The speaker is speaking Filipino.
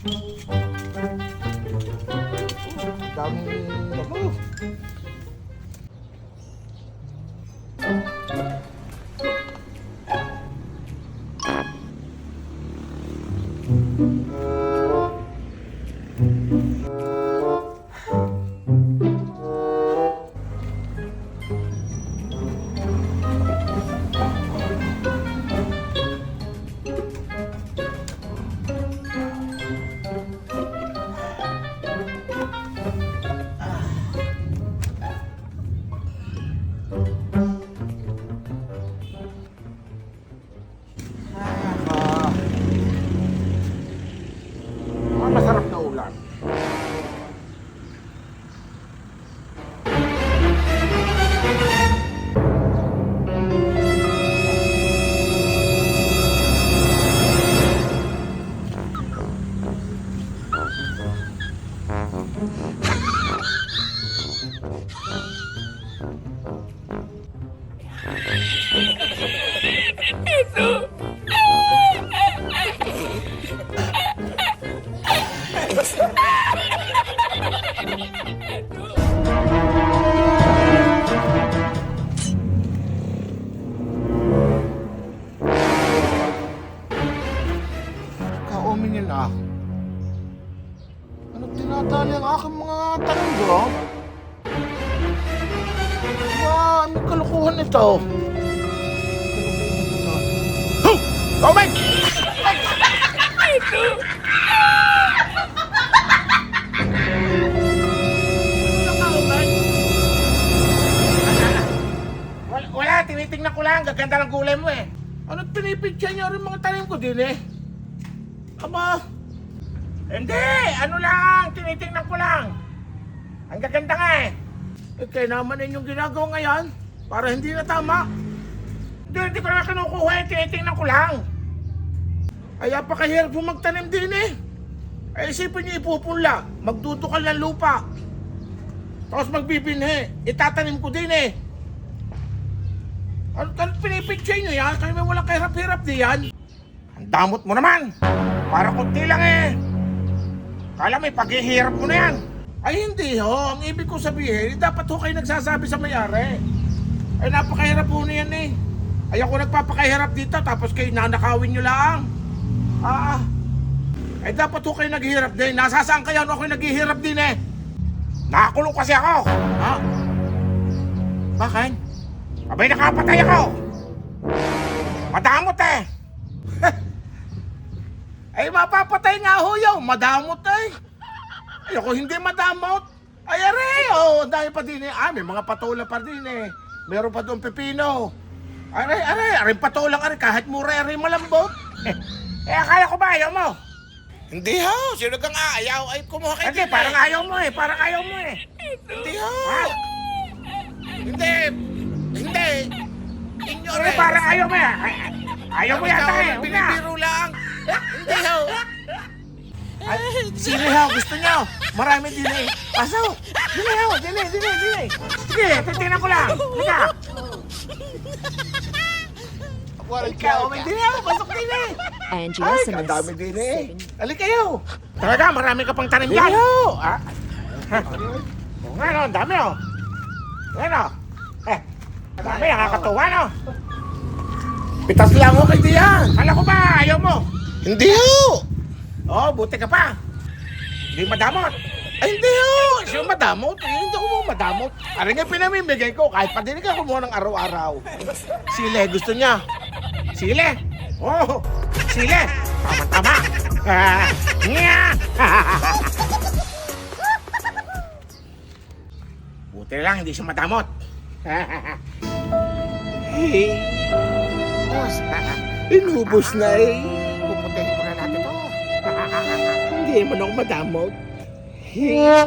Dami ano. Masarap na ulam. Kaumin yun ah. Ano tinatali ang aking mga tanong bro? Ano kalukuhan ito? Kaumin! Wala, tinitingnan ko lang. Gaganda ng gulay mo eh. Ano pinipidya niyo rin mga tanim ko din eh? Aba, hindi! Ano lang, tinitingnan ko lang. Ang gaganda nga eh. Eh, kaya naman yung ginagawa ngayon para hindi na tama. Hindi ko na kinukuha eh, tinitingnan ko lang. Ay, apakahirap po magtanim din eh. Ay, isipin niyo ipupunla, magdudukal ng lupa. Tapos magbibinhe, itatanim ko din eh. Ano pinipidya niyo yan? Kaya may walang kahirap-hirap di yan. Ang damot mo naman. Para kunti lang eh. Kala may paghihirap mo na yan. Ay hindi ho. Ang ibig ko sabihin, dapat ho kayo nagsasabi sa may-ari. Ay napakahirap ho na yan eh. Ay ako nagpapakahirap dito tapos kayo nanakawin nyo lang. Ay dapat ho kayo naghihirap din. Nasasaan kayo ako naghihirap din eh. Nakakulong kasi ako. Ha? Bakit? Abay nakapatay ako. Madamot eh. Ay mapapatay nga ho yun. Madamot eh. Ay ako hindi madamot. Ay aray oh. Dahil pa din eh. May mga patola pa din eh. Meron pa doon pepino. Aray patolang aray. Kahit mura aray malambot. Akala ko ba ayaw mo? Hindi ho, sino kang ayaw? Ay, kumuha kayo Hindi, parang ayaw mo eh. Parang ayaw mo eh. Hindi ho. Ha? Hindi. Inyo Hindi, parang ayaw mo eh. Ayaw mo yata eh. Huwag na. Binibiro lang. Hindi ho. Sino ho? Gusto nyo? Marami din eh. Pasok. Dili ho. Dili. Sige, titignan ko lang. Halika. Ikaw, may dili ho. Pasok din eh. Angie Ay, Simmons. kadami din eh. Halika kayo. Talaga, marami ka pang tanim dyan. Dili ho. Oo nga no, ang dami oh. Ano? Ang dami, nakakatuwa no. Pitas lang ho kay diyan. Kala ko ba, ayaw mo? Hindi ho. Oh, buti ka pa. Hindi madamot. Ay, hindi ho. Siya madamot. Hindi ako mo madamot. Aring nga pinamimigay ko. Kahit pa din ka kumuha ng araw-araw. Sile, gusto niya. Sile. Oh, sile. Tama-tama. Nga. Buti lang, hindi siya madamot. Inubos na eh. Puputihin ko na natin to. Hindi mo na ako madamot. Yun.